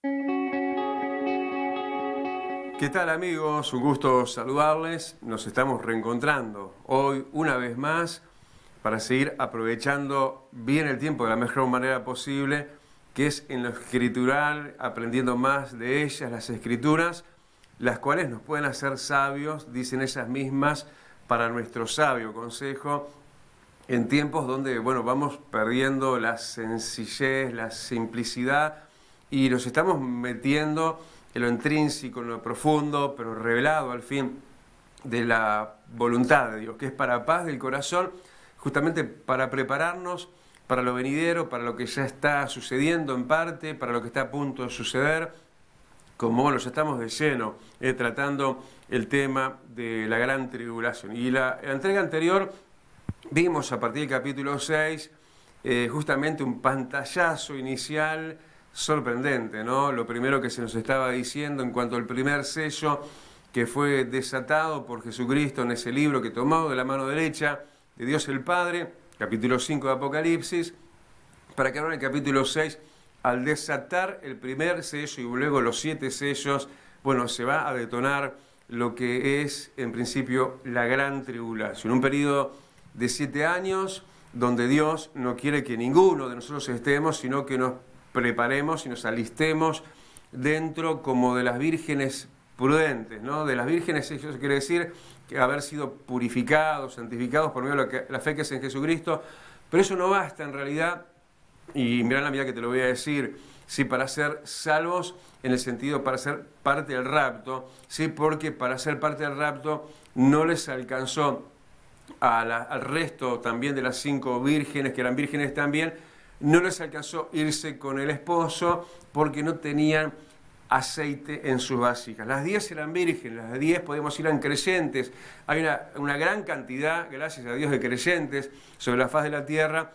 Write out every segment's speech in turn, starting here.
¿Qué tal, amigos? Un gusto saludarles. Nos estamos reencontrando hoy una vez más para seguir aprovechando bien el tiempo de la mejor manera posible, que es en lo escritural, aprendiendo más de ellas, las escrituras, las cuales nos pueden hacer sabios, dicen ellas mismas, para nuestro sabio consejo, en tiempos donde, vamos perdiendo la sencillez, la simplicidad y nos estamos metiendo en lo intrínseco, en lo profundo, pero revelado al fin de la voluntad de Dios, que es para paz del corazón, justamente para prepararnos para lo venidero, para lo que ya está sucediendo en parte, para lo que está a punto de suceder, como ya estamos de lleno tratando el tema de la gran tribulación. Y la entrega anterior vimos a partir del capítulo 6 justamente un pantallazo inicial sorprendente, ¿no? Lo primero que se nos estaba diciendo en cuanto al primer sello que fue desatado por Jesucristo en ese libro que tomó de la mano derecha de Dios el Padre, capítulo 5 de Apocalipsis, para que ahora en el capítulo 6, al desatar el primer sello y luego los 7 sellos, se va a detonar lo que es en principio la gran tribulación, un periodo de 7 años donde Dios no quiere que ninguno de nosotros estemos, sino que nos preparemos y nos alistemos dentro como de las vírgenes prudentes, ¿no? De las vírgenes, eso quiere decir que haber sido purificados, santificados por medio de la fe que es en Jesucristo, pero eso no basta en realidad, y mirá la medida que te lo voy a decir, sí, para ser salvos en el sentido para ser parte del rapto, sí, porque para ser parte del rapto no les alcanzó al resto también de las 5 vírgenes, que eran vírgenes también, no les alcanzó irse con el esposo porque no tenían aceite en sus vasijas. Las 10 eran vírgenes, las 10 podemos ir eran creyentes. Hay una gran cantidad, gracias a Dios, de creyentes sobre la faz de la tierra,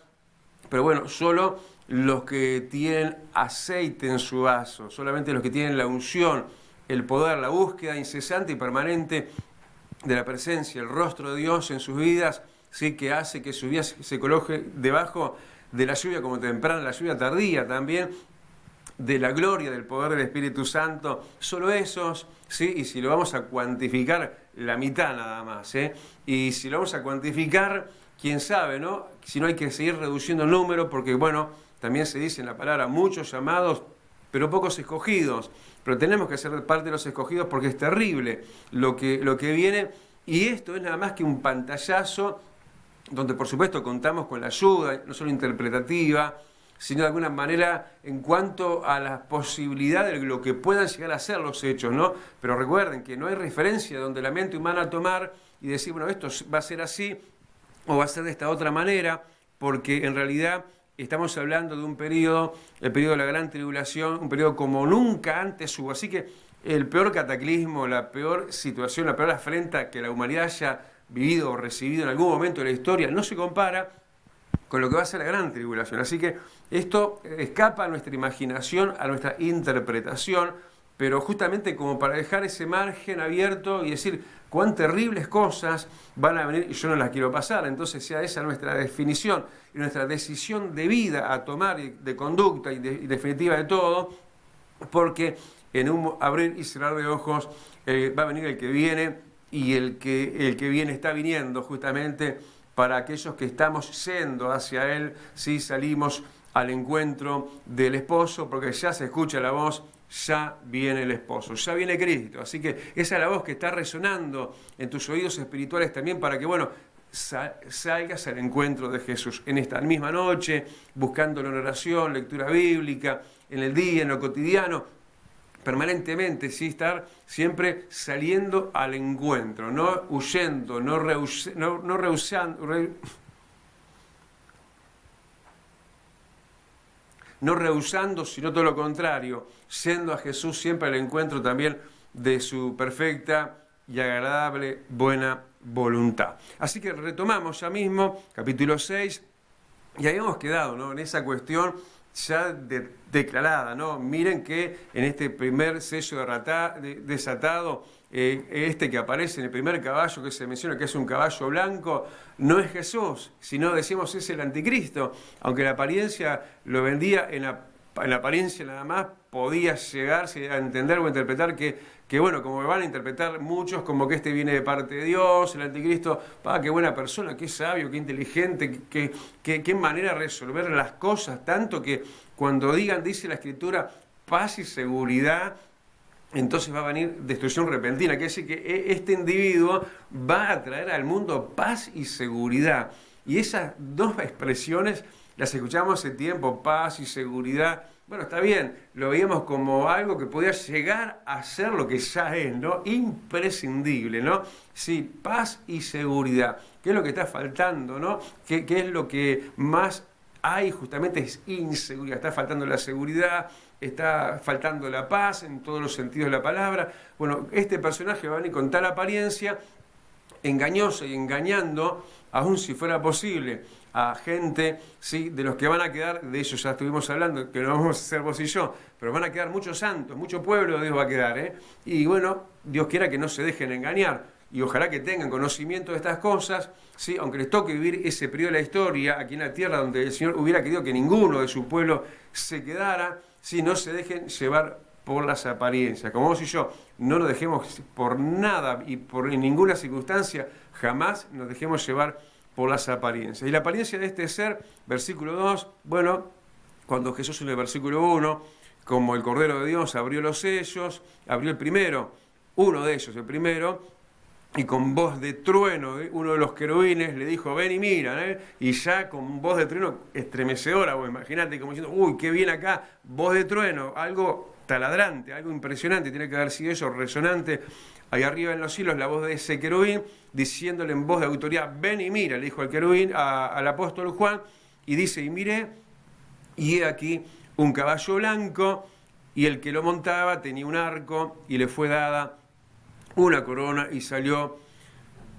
pero solo los que tienen aceite en su vaso, solamente los que tienen la unción, el poder, la búsqueda incesante y permanente de la presencia, el rostro de Dios en sus vidas, sí, que hace que su vida se coloque debajo de la lluvia como temprana, la lluvia tardía también, de la gloria, del poder del Espíritu Santo, solo esos, ¿sí? Y si lo vamos a cuantificar, la mitad nada más, y si lo vamos a cuantificar, quién sabe, ¿no? Si no hay que seguir reduciendo el número, porque también se dice en la palabra muchos llamados, pero pocos escogidos, pero tenemos que ser parte de los escogidos porque es terrible lo que viene, y esto es nada más que un pantallazo donde por supuesto contamos con la ayuda, no solo interpretativa, sino de alguna manera en cuanto a la posibilidad de lo que puedan llegar a ser los hechos, ¿no? Pero recuerden que no hay referencia donde la mente humana tomar y decir, esto va a ser así o va a ser de esta otra manera, porque en realidad estamos hablando de un periodo, el periodo de la gran tribulación, un periodo como nunca antes hubo, así que el peor cataclismo, la peor situación, la peor afrenta que la humanidad haya vivido o recibido en algún momento de la historia, no se compara con lo que va a ser la gran tribulación. Así que esto escapa a nuestra imaginación, a nuestra interpretación, pero justamente como para dejar ese margen abierto y decir cuán terribles cosas van a venir y yo no las quiero pasar. Entonces sea esa nuestra definición y nuestra decisión de vida a tomar, de conducta y definitiva de todo, porque en un abrir y cerrar de ojos va a venir el que viene, y el que viene está viniendo justamente para aquellos que estamos yendo hacia Él, si salimos al encuentro del esposo, porque ya se escucha la voz, ya viene el esposo, ya viene Cristo. Así que esa es la voz que está resonando en tus oídos espirituales también para que, salgas al encuentro de Jesús en esta misma noche, buscándolo en oración, lectura bíblica, en el día, en lo cotidiano, permanentemente, sí, estar siempre saliendo al encuentro, no huyendo, no rehusando, sino todo lo contrario, yendo a Jesús siempre al encuentro también de su perfecta y agradable buena voluntad. Así que retomamos ya mismo, capítulo 6, y habíamos quedado, ¿no?, en esa cuestión ya declarada, ¿no? Miren que en este primer sello desatado, este que aparece en el primer caballo que se menciona, que es un caballo blanco, no es Jesús, sino decimos es el anticristo, aunque la apariencia lo vendía en en la apariencia nada más podía llegarse a entender o interpretar que bueno, como van a interpretar muchos, como que este viene de parte de Dios, el anticristo, qué buena persona, qué sabio, qué inteligente, qué manera de resolver las cosas, tanto que cuando dice la Escritura, paz y seguridad, entonces va a venir destrucción repentina. Quiere decir que este individuo va a traer al mundo paz y seguridad. Y esas dos expresiones las escuchamos hace tiempo, paz y seguridad. Bueno, está bien, lo veíamos como algo que podía llegar a ser lo que ya es, ¿no? Imprescindible, ¿no? Sí, paz y seguridad. ¿Qué es lo que está faltando, no? ¿Qué es lo que más hay? Justamente es inseguridad. Está faltando la seguridad, está faltando la paz en todos los sentidos de la palabra. Bueno, este personaje va a venir con tal apariencia, engañoso y engañando, aun si fuera posible, a gente, ¿sí?, de los que van a quedar, de ellos ya estuvimos hablando, que no vamos a ser vos y yo, pero van a quedar muchos santos, mucho pueblo de Dios va a quedar, ¿eh? Y bueno, Dios quiera que no se dejen engañar, y ojalá que tengan conocimiento de estas cosas, ¿sí?, aunque les toque vivir ese periodo de la historia, aquí en la tierra, donde el Señor hubiera querido que ninguno de su pueblo se quedara, ¿sí?, no se dejen llevar por las apariencias. Como vos y yo, no nos dejemos por nada y por ninguna circunstancia, jamás nos dejemos llevar por las apariencias. Y la apariencia de este ser, versículo 2, bueno, cuando Jesús en el versículo 1, como el Cordero de Dios abrió los sellos, abrió el primero, uno de ellos, el primero, y con voz de trueno, uno de los querubines le dijo, ven y mira, y ya con voz de trueno estremecedora, vos imagínate como diciendo, uy, qué bien acá, voz de trueno, algo taladrante, algo impresionante, tiene que haber sido eso, resonante, ahí arriba en los cielos, la voz de ese querubín, diciéndole en voz de autoridad, ven y mira, le dijo al querubín, al apóstol Juan, y dice, y miré, y he aquí un caballo blanco, y el que lo montaba tenía un arco, y le fue dada una corona, y salió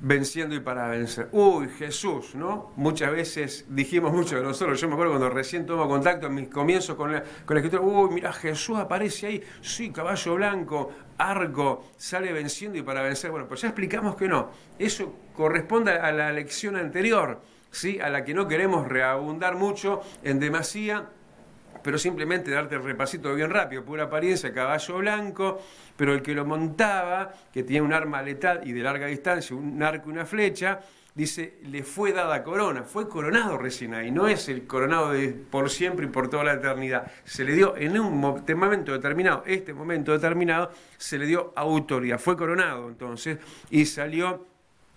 venciendo y para vencer. Uy, Jesús, ¿no? Muchas veces dijimos mucho de nosotros, yo me acuerdo cuando recién tomo contacto en mis comienzos con la Escritura, uy, mira, Jesús aparece ahí, sí, caballo blanco, arco, sale venciendo y para vencer. Bueno, pues ya explicamos que no, eso corresponde a la lección anterior, ¿sí?, a la que no queremos reabundar mucho en demasía, pero simplemente darte el repasito bien rápido, pura apariencia, caballo blanco, pero el que lo montaba, que tenía un arma letal y de larga distancia, un arco y una flecha, dice, le fue dada corona, fue coronado recién ahí, no es el coronado de por siempre y por toda la eternidad, se le dio en un momento determinado, se le dio autoridad, fue coronado entonces, y salió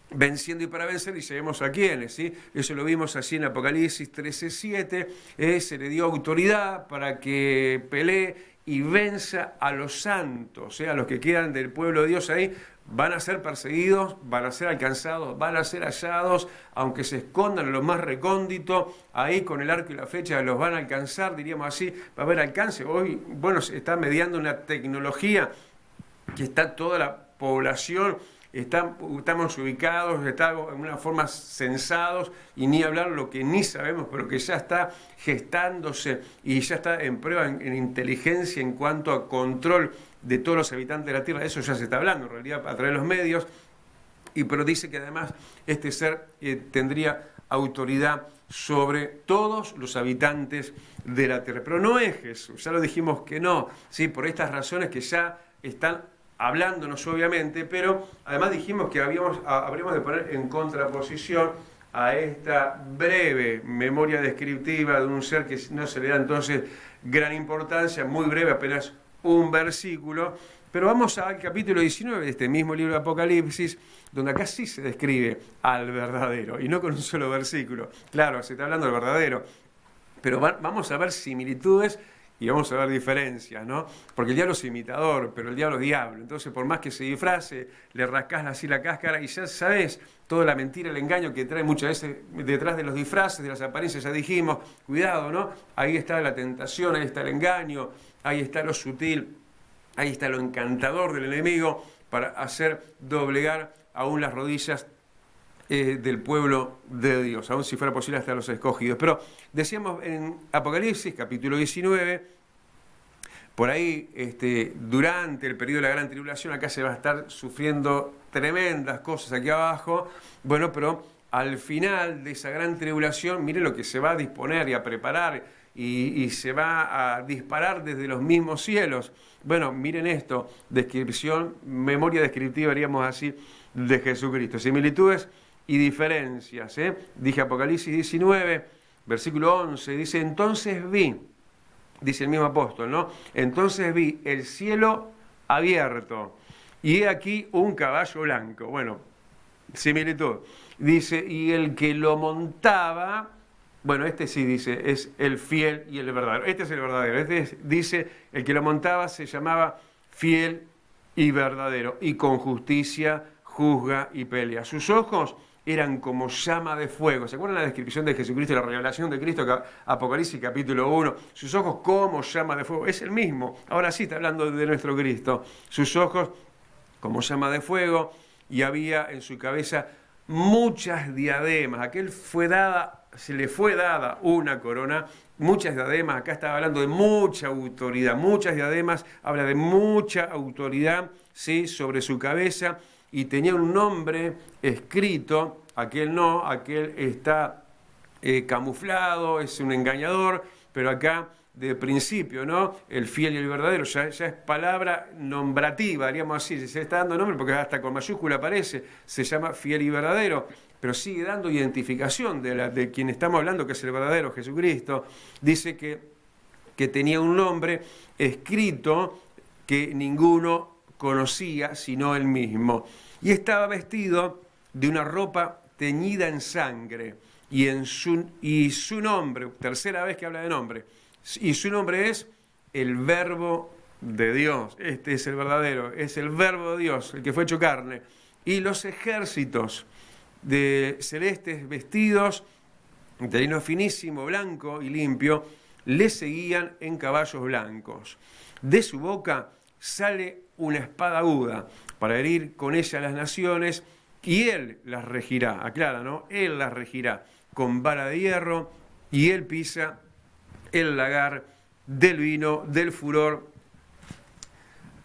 venciendo y para vencer, y sabemos a quiénes, ¿sí? Eso lo vimos así en Apocalipsis 13:7, se le dio autoridad para que pelee y venza a los santos, a los que quedan del pueblo de Dios ahí, van a ser perseguidos, van a ser alcanzados, van a ser hallados, aunque se escondan en lo más recóndito, ahí con el arco y la flecha los van a alcanzar, diríamos así, va a haber alcance. Hoy, bueno, se está mediando una tecnología que está toda la población, estamos ubicados, estamos en una forma censados, y ni hablar lo que ni sabemos, pero que ya está gestándose y ya está en prueba en inteligencia en cuanto a control de todos los habitantes de la Tierra. Eso ya se está hablando en realidad a través de los medios, pero dice que además este ser tendría autoridad sobre todos los habitantes de la Tierra. Pero no es Jesús, ya lo dijimos que no, ¿sí?, por estas razones que ya están hablándonos obviamente, pero además dijimos que habríamos de poner en contraposición a esta breve memoria descriptiva de un ser que no se le da entonces gran importancia, muy breve, apenas un versículo, pero vamos al capítulo 19 de este mismo libro de Apocalipsis, donde acá sí se describe al verdadero, y no con un solo versículo. Claro, se está hablando del verdadero, pero vamos a ver similitudes y vamos a ver diferencias, ¿no? Porque el diablo es imitador, pero el diablo es diablo. Entonces, por más que se disfrace, le rascás así la cáscara y ya sabes toda la mentira, el engaño que trae muchas veces detrás de los disfraces, de las apariencias, ya dijimos, cuidado, ¿no? Ahí está la tentación, ahí está el engaño, ahí está lo sutil, ahí está lo encantador del enemigo para hacer doblegar aún las rodillas del pueblo de Dios, aun si fuera posible hasta los escogidos. Pero decíamos en Apocalipsis, capítulo 19, por ahí, durante el periodo de la gran tribulación, acá se va a estar sufriendo tremendas cosas aquí abajo, bueno, pero al final de esa gran tribulación, mire lo que se va a disponer y a preparar y se va a disparar desde los mismos cielos. Bueno, miren esto, descripción, memoria descriptiva, haríamos así, de Jesucristo. Similitudes y diferencias. Dije Apocalipsis 19, versículo 11, dice, entonces vi, dice el mismo apóstol, ¿no? Entonces vi el cielo abierto y he aquí un caballo blanco. Bueno, similitud. Dice, y el que lo montaba, bueno, este sí dice, es el fiel y el verdadero. Este es el verdadero. Dice, el que lo montaba se llamaba fiel y verdadero, y con justicia juzga y pelea. Sus ojos eran como llama de fuego. ¿Se acuerdan la descripción de Jesucristo, la revelación de Cristo, Apocalipsis capítulo 1? Sus ojos como llama de fuego. Es el mismo. Ahora sí está hablando de nuestro Cristo. Sus ojos como llama de fuego, y había en su cabeza muchas diademas. Se le fue dada una corona, muchas diademas. Acá estaba hablando de mucha autoridad. Muchas diademas, habla de mucha autoridad, ¿sí?, sobre su cabeza. Y tenía un nombre escrito, aquel no, aquel está camuflado, es un engañador, pero acá de principio, ¿no? El fiel y el verdadero, ya es palabra nombrativa, haríamos así, se está dando nombre porque hasta con mayúscula aparece, se llama fiel y verdadero, pero sigue dando identificación de quien estamos hablando, que es el verdadero Jesucristo. Dice que tenía un nombre escrito que ninguno conocía sino él mismo, y estaba vestido de una ropa teñida en sangre, y su nombre, tercera vez que habla de nombre, y su nombre es el Verbo de Dios. Este es el verdadero, es el Verbo de Dios, el que fue hecho carne. Y los ejércitos de celestes vestidos de lino finísimo, blanco y limpio, le seguían en caballos blancos. De su boca sale una espada aguda para herir con ella a las naciones, y él las regirá, aclara, ¿no? Él las regirá con vara de hierro, y él pisa el lagar del vino, del furor,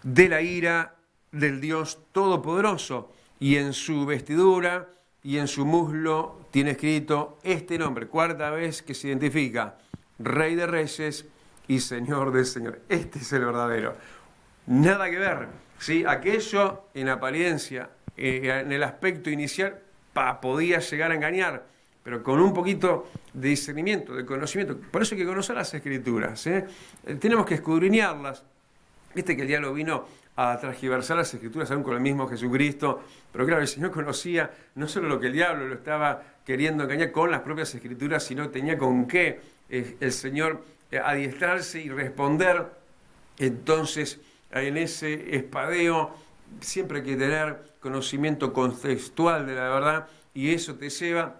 de la ira del Dios Todopoderoso. Y en su vestidura y en su muslo tiene escrito este nombre, cuarta vez que se identifica, Rey de Reyes y Señor del Señor. Este es el verdadero. Nada que ver, ¿sí? Aquello en apariencia, en el aspecto inicial, podía llegar a engañar, pero con un poquito de discernimiento, de conocimiento. Por eso hay que conocer las Escrituras, tenemos que escudriñarlas. Viste que el diablo vino a transgiversar las Escrituras aún con el mismo Jesucristo, pero claro, el Señor conocía no solo lo que el diablo lo estaba queriendo engañar con las propias Escrituras, sino tenía con qué el Señor adiestrarse y responder. Entonces, en ese espadeo siempre hay que tener conocimiento contextual de la verdad, y eso te lleva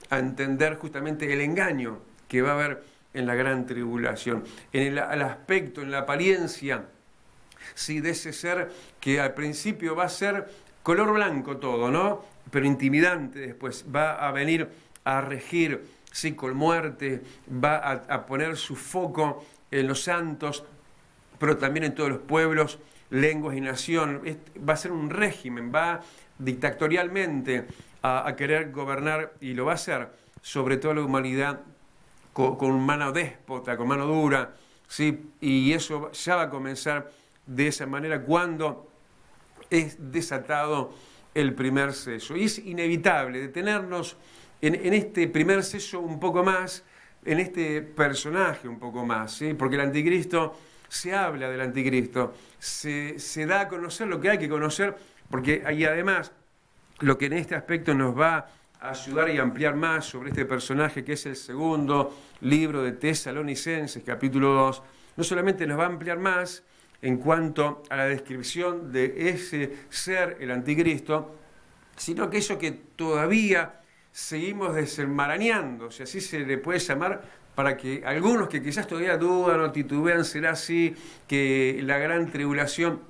a entender justamente el engaño que va a haber en la gran tribulación, en el aspecto, en la apariencia, sí, de ese ser que al principio va a ser color blanco todo, ¿no? Pero intimidante después, va a venir a regir, sí, con muerte, va a poner su foco en los santos, pero también en todos los pueblos, lenguas y nación. Va a ser un régimen, va dictatorialmente a querer gobernar, y lo va a hacer sobre toda la humanidad con mano déspota, con mano dura, ¿sí? Y eso ya va a comenzar de esa manera cuando es desatado el primer sello. Y es inevitable detenernos en este primer sello un poco más, en este personaje un poco más, ¿sí? Porque el anticristo, se habla del anticristo, se da a conocer lo que hay que conocer, porque hay además lo que en este aspecto nos va a ayudar y ampliar más sobre este personaje, que es el segundo libro de Tesalonicenses, capítulo 2, no solamente nos va a ampliar más en cuanto a la descripción de ese ser, el anticristo, sino aquello que todavía seguimos desenmarañando, si así se le puede llamar, para que algunos que quizás todavía dudan o titubean, será así, que la gran tribulación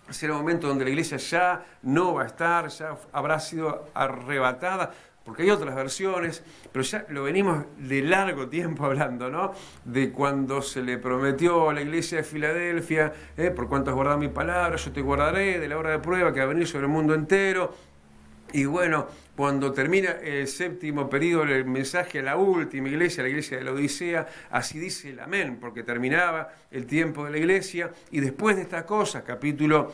será un momento donde la iglesia ya no va a estar, ya habrá sido arrebatada, porque hay otras versiones, pero ya lo venimos de largo tiempo hablando, ¿no? De cuando se le prometió a la iglesia de Filadelfia, por cuanto has guardado mi palabra, yo te guardaré de la hora de prueba que va a venir sobre el mundo entero. Y bueno, cuando termina el séptimo periodo, el mensaje a la última iglesia, la iglesia de la Odisea, así dice el amén, porque terminaba el tiempo de la iglesia, y después de estas cosas, capítulo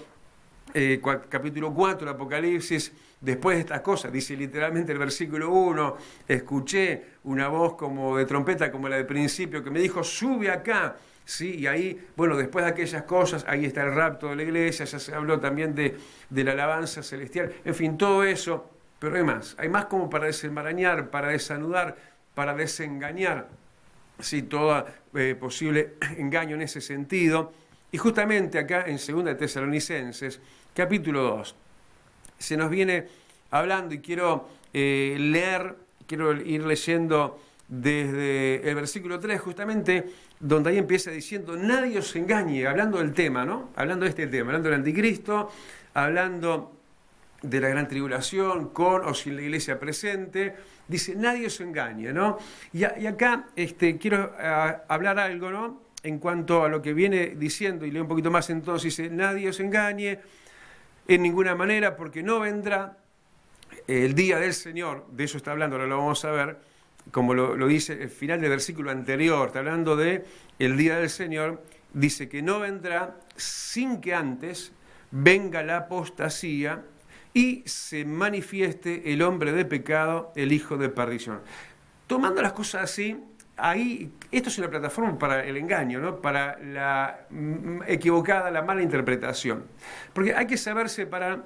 4 del Apocalipsis, después de estas cosas, dice literalmente el versículo 1, escuché una voz como de trompeta, como la del principio, que me dijo, sube acá. Sí, y ahí, bueno, después de aquellas cosas, ahí está el rapto de la iglesia, ya se habló también de la alabanza celestial, en fin, todo eso, pero hay más como para desenmarañar, para desanudar, para desengañar, sí, todo posible engaño en ese sentido. Y justamente acá en 2 de Tesalonicenses, capítulo 2, se nos viene hablando, y quiero quiero ir leyendo desde el versículo 3, justamente, donde ahí empieza diciendo, nadie os engañe, hablando del tema, ¿no? Hablando de este tema, hablando del anticristo, hablando de la gran tribulación, con o sin la iglesia presente, dice, nadie os engañe, ¿no? Y acá quiero hablar algo, ¿no? En cuanto a lo que viene diciendo, y leo un poquito más entonces, dice, nadie os engañe en ninguna manera, porque no vendrá el día del Señor, de eso está hablando, ahora lo vamos a ver, como lo dice el final del versículo anterior, está hablando de el día del Señor, dice que no vendrá sin que antes venga la apostasía y se manifieste el hombre de pecado, el hijo de perdición. Tomando las cosas así, ahí, esto es una plataforma para el engaño, ¿no? Para la equivocada, la mala interpretación. Porque hay que saber separar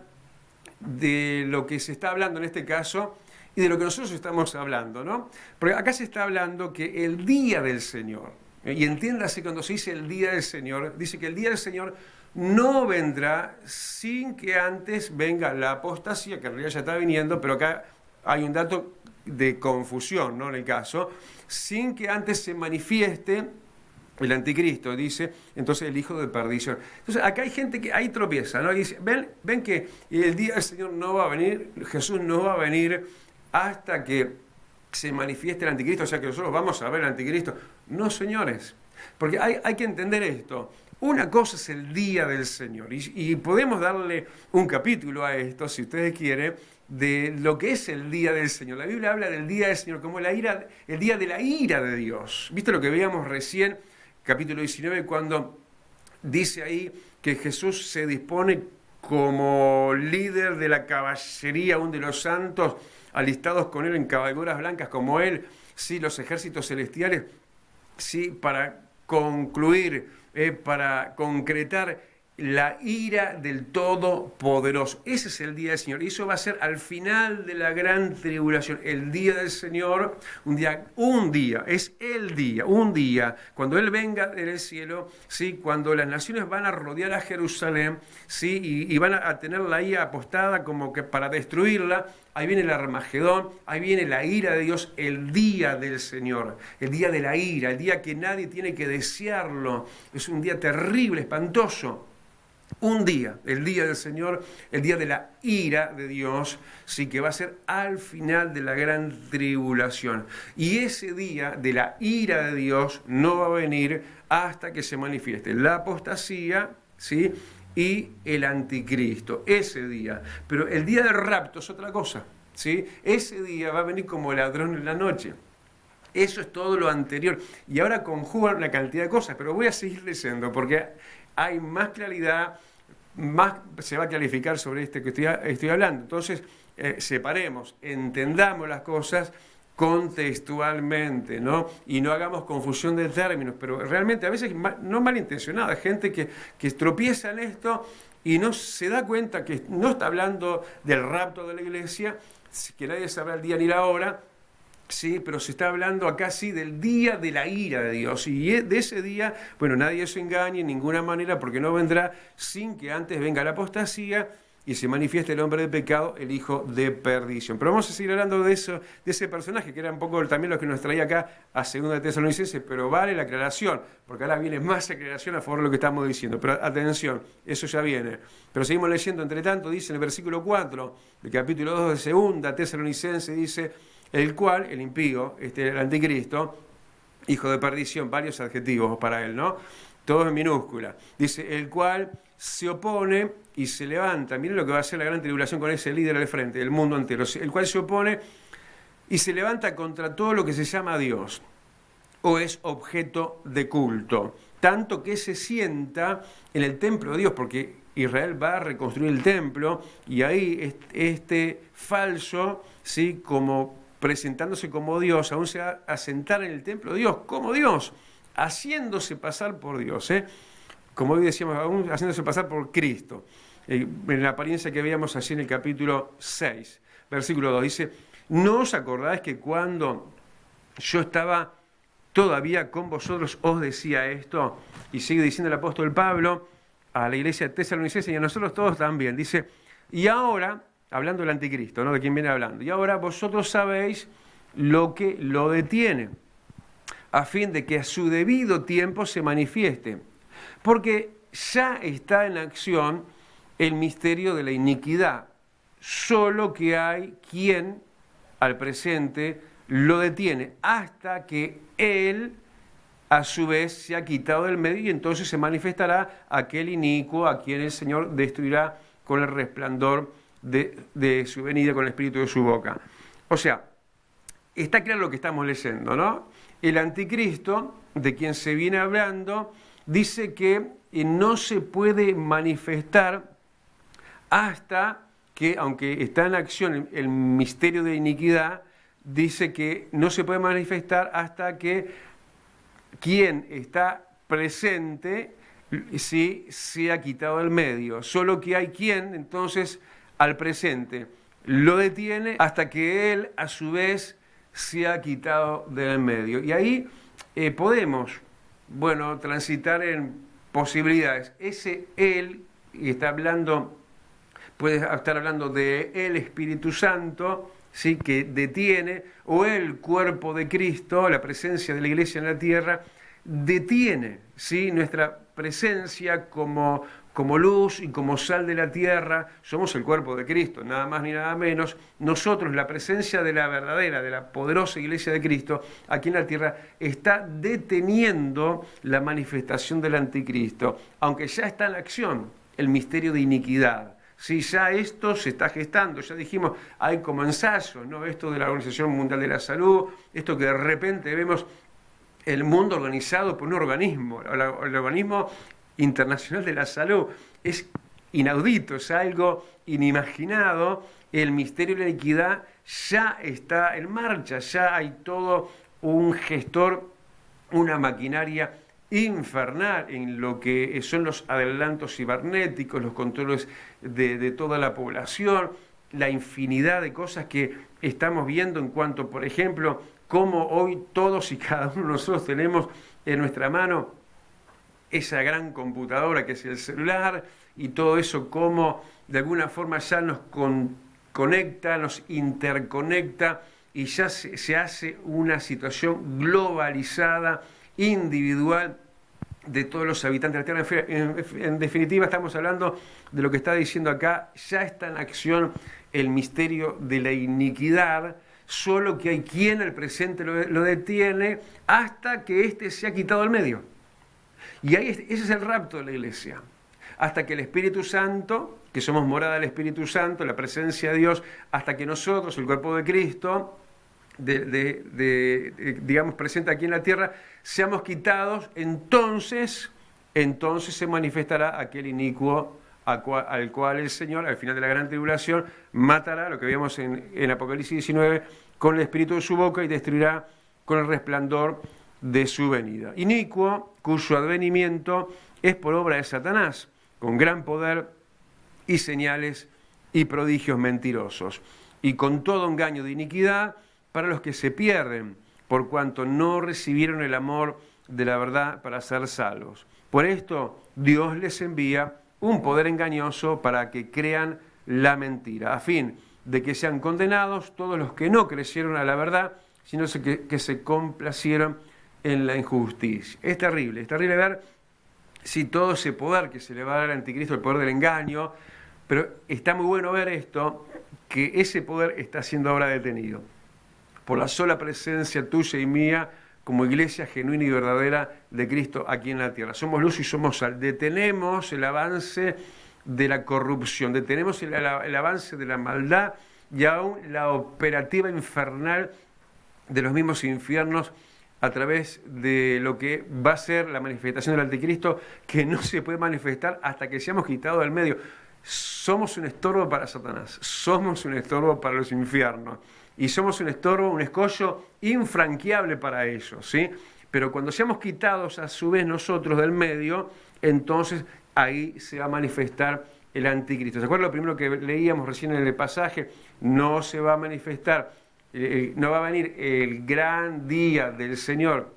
de lo que se está hablando en este caso y de lo que nosotros estamos hablando, ¿no? Porque acá se está hablando que el día del Señor, y entiéndase cuando se dice el día del Señor, dice que el día del Señor no vendrá sin que antes venga la apostasía, que en realidad ya está viniendo, pero acá hay un dato de confusión, ¿no? En el caso, sin que antes se manifieste el anticristo, dice, entonces el hijo de perdición. Entonces acá hay gente que ahí tropieza, ¿no? Y dice, ven que el día del Señor no va a venir, Jesús no va a venir hasta que se manifieste el anticristo, o sea que nosotros vamos a ver el anticristo. No, señores, porque hay que entender esto. Una cosa es el día del Señor, y podemos darle un capítulo a esto, si ustedes quieren, de lo que es el día del Señor. La Biblia habla del día del Señor como el día de la ira de Dios. ¿Viste lo que veíamos recién, capítulo 19, cuando dice ahí que Jesús se dispone como líder de la caballería, aún de los santos, alistados con él en cabalgaduras blancas como él, sí, los ejércitos celestiales, sí, para concluir, para concretar la ira del Todopoderoso. Ese es el día del Señor. Y eso va a ser al final de la gran tribulación. El día del Señor, un día, es el día, un día, cuando Él venga del cielo, ¿sí? Cuando las naciones van a rodear a Jerusalén, ¿sí? Y van a tenerla ahí apostada como que para destruirla. Ahí viene el Armagedón, ahí viene la ira de Dios, el día del Señor, el día de la ira, el día que nadie tiene que desearlo. Es un día terrible, espantoso. Un día, el día del Señor, el día de la ira de Dios, sí, que va a ser al final de la gran tribulación. Y ese día de la ira de Dios no va a venir hasta que se manifieste la apostasía, ¿sí? Y el anticristo, ese día. Pero el día del rapto es otra cosa, ¿sí? Ese día va a venir como ladrón en la noche. Eso es todo lo anterior. Y ahora conjugan una cantidad de cosas, pero voy a seguir leyendo porque hay más claridad, más se va a clarificar sobre este que estoy hablando. Entonces, separemos, entendamos las cosas contextualmente, ¿no? Y no hagamos confusión de términos, pero realmente a veces no malintencionada, gente que tropieza en esto y no se da cuenta que no está hablando del rapto de la iglesia, que nadie sabrá el día ni la hora, sí, pero se está hablando acá sí del día de la ira de Dios, y de ese día, bueno, nadie se engañe en ninguna manera, porque no vendrá sin que antes venga la apostasía y se manifieste el hombre de pecado, el hijo de perdición. Pero vamos a seguir hablando de eso, de ese personaje, que era un poco también lo que nos traía acá a 2 de Tesalonicenses, pero vale la aclaración, porque ahora viene más aclaración a favor de lo que estamos diciendo. Pero atención, eso ya viene. Pero seguimos leyendo, entre tanto, dice en el versículo 4 del capítulo 2 de 2 Tesalonicenses, dice, el cual, el impío, el anticristo, hijo de perdición, varios adjetivos para él, ¿no? todo en minúscula. Dice, el cual se opone y se levanta. Miren lo que va a hacer la gran tribulación con ese líder al frente, del mundo entero. El cual se opone y se levanta contra todo lo que se llama Dios o es objeto de culto. Tanto que se sienta en el templo de Dios, porque Israel va a reconstruir el templo y ahí este falso, ¿sí?, como presentándose como Dios, aún se va a sentar en el templo de Dios como Dios, haciéndose pasar por Dios, como hoy decíamos, aún haciéndose pasar por Cristo, en la apariencia que veíamos así en el capítulo 6, versículo 2, dice, ¿no os acordáis que cuando yo estaba todavía con vosotros os decía esto? Y sigue diciendo el apóstol Pablo a la iglesia de Tesalonicenses y a nosotros todos también, dice, y ahora, hablando del anticristo, ¿no?, de quién viene hablando, y ahora vosotros sabéis lo que lo detiene, a fin de que a su debido tiempo se manifieste, porque ya está en acción el misterio de la iniquidad, solo que hay quien al presente lo detiene, hasta que él a su vez se ha quitado del medio y entonces se manifestará aquel inicuo a quien el Señor destruirá con el resplandor de su venida, con el espíritu de su boca. O sea, está claro lo que estamos leyendo, ¿no? El anticristo, de quien se viene hablando, dice que no se puede manifestar hasta que, aunque está en acción el misterio de iniquidad, dice que no se puede manifestar hasta que quien está presente sí se ha quitado del medio. Solo que hay quien, entonces, al presente lo detiene hasta que él, a su vez, se ha quitado del medio. Y ahí podemos, transitar en posibilidades. Ese él, y está hablando, puede estar hablando de el Espíritu Santo, ¿sí?, que detiene, o el cuerpo de Cristo, la presencia de la iglesia en la tierra, detiene, ¿sí?, nuestra presencia como luz y como sal de la tierra. Somos el cuerpo de Cristo, nada más ni nada menos. Nosotros, la presencia de la verdadera, de la poderosa iglesia de Cristo, aquí en la tierra, está deteniendo la manifestación del anticristo, aunque ya está en acción el misterio de iniquidad. Sí, ya esto se está gestando, ya dijimos, hay como ensayos, ¿no? Esto de la Organización Mundial de la Salud, esto que de repente vemos el mundo organizado por un organismo, el Organismo Internacional de la Salud, es inaudito, es algo inimaginado. El misterio de la iniquidad ya está en marcha, ya hay todo un gestor, una maquinaria infernal en lo que son los adelantos cibernéticos, los controles de toda la población, la infinidad de cosas que estamos viendo en cuanto, por ejemplo, cómo hoy todos y cada uno de nosotros tenemos en nuestra mano esa gran computadora que es el celular, y todo eso cómo de alguna forma ya nos conecta, nos interconecta, y ya se hace una situación globalizada, individual, de todos los habitantes de la tierra. En definitiva, estamos hablando de lo que está diciendo acá, ya está en acción el misterio de la iniquidad, solo que hay quien al presente lo detiene hasta que éste se ha quitado del medio. Y ahí ese es el rapto de la iglesia. Hasta que el Espíritu Santo, que somos morada del Espíritu Santo, la presencia de Dios, hasta que nosotros, el cuerpo de Cristo, digamos, presente aquí en la tierra, seamos quitados, entonces se manifestará aquel inicuo al cual el Señor, al final de la gran tribulación, matará, lo que vemos en Apocalipsis 19, con el espíritu de su boca, y destruirá con el resplandor de su venida. Inicuo, cuyo advenimiento es por obra de Satanás, con gran poder y señales y prodigios mentirosos, y con todo engaño de iniquidad para los que se pierden, por cuanto no recibieron el amor de la verdad para ser salvos. Por esto Dios les envía un poder engañoso para que crean la mentira, a fin de que sean condenados todos los que no creyeron a la verdad, sino que se complacieron en la injusticia. Es terrible ver si todo ese poder que se le va a dar al anticristo, el poder del engaño, pero está muy bueno ver esto, que ese poder está siendo ahora detenido por la sola presencia tuya y mía como iglesia genuina y verdadera de Cristo aquí en la tierra. Somos luz y somos sal. Detenemos el avance de la corrupción, detenemos el avance de la maldad y aún la operativa infernal de los mismos infiernos a través de lo que va a ser la manifestación del anticristo, que no se puede manifestar hasta que seamos quitados del medio. Somos un estorbo para Satanás, somos un estorbo para los infiernos, y somos un estorbo, un escollo infranqueable para ellos, ¿sí? Pero cuando seamos quitados a su vez nosotros del medio, entonces ahí se va a manifestar el anticristo. ¿Se acuerdan lo primero que leíamos recién en el pasaje? No se va a manifestar, no va a venir el gran día del Señor,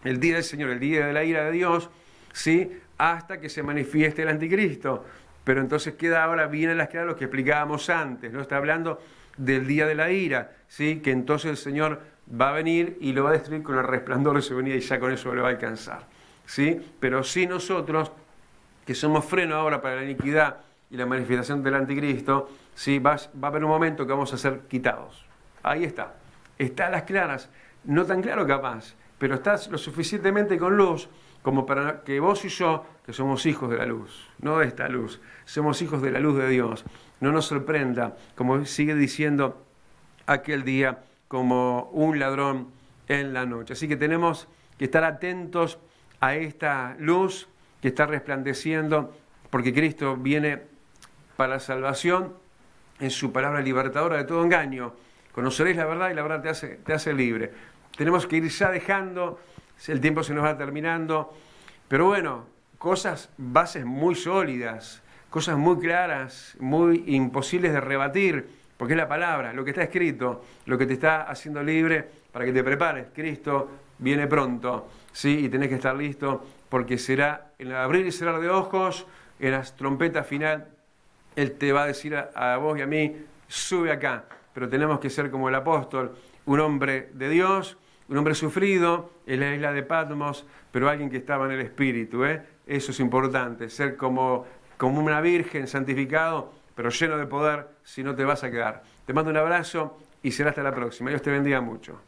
el día del Señor, el día de la ira de Dios, ¿sí? Hasta que se manifieste el anticristo. Pero entonces queda ahora bien a las claras lo que explicábamos antes, ¿no? Está hablando del día de la ira, ¿sí? Que entonces el Señor va a venir y lo va a destruir con el resplandor de su venida y ya con eso lo va a alcanzar, ¿sí? Pero sí nosotros, que somos freno ahora para la iniquidad y la manifestación del anticristo, ¿sí? Va a haber un momento que vamos a ser quitados. Ahí está a las claras, no tan claro capaz, pero está lo suficientemente con luz como para que vos y yo, que somos hijos de la luz, no de esta luz, somos hijos de la luz de Dios, no nos sorprenda, como sigue diciendo aquel día, como un ladrón en la noche. Así que tenemos que estar atentos a esta luz que está resplandeciendo, porque Cristo viene para la salvación en su palabra libertadora de todo engaño. Conoceréis la verdad y la verdad te hace libre. Tenemos que ir ya dejando, el tiempo se nos va terminando, pero bueno, bases muy sólidas, cosas muy claras, muy imposibles de rebatir, porque es la palabra, lo que está escrito, lo que te está haciendo libre para que te prepares. Cristo viene pronto, ¿sí? Y tenés que estar listo, porque será en el abrir y cerrar de ojos, en las trompetas final, Él te va a decir a vos y a mí, sube acá. Pero tenemos que ser como el apóstol, un hombre de Dios, un hombre sufrido en la isla de Patmos, pero alguien que estaba en el Espíritu, ¿eh? Eso es importante, ser como una virgen santificado, pero lleno de poder, si no te vas a quedar. Te mando un abrazo y será hasta la próxima. Dios te bendiga mucho.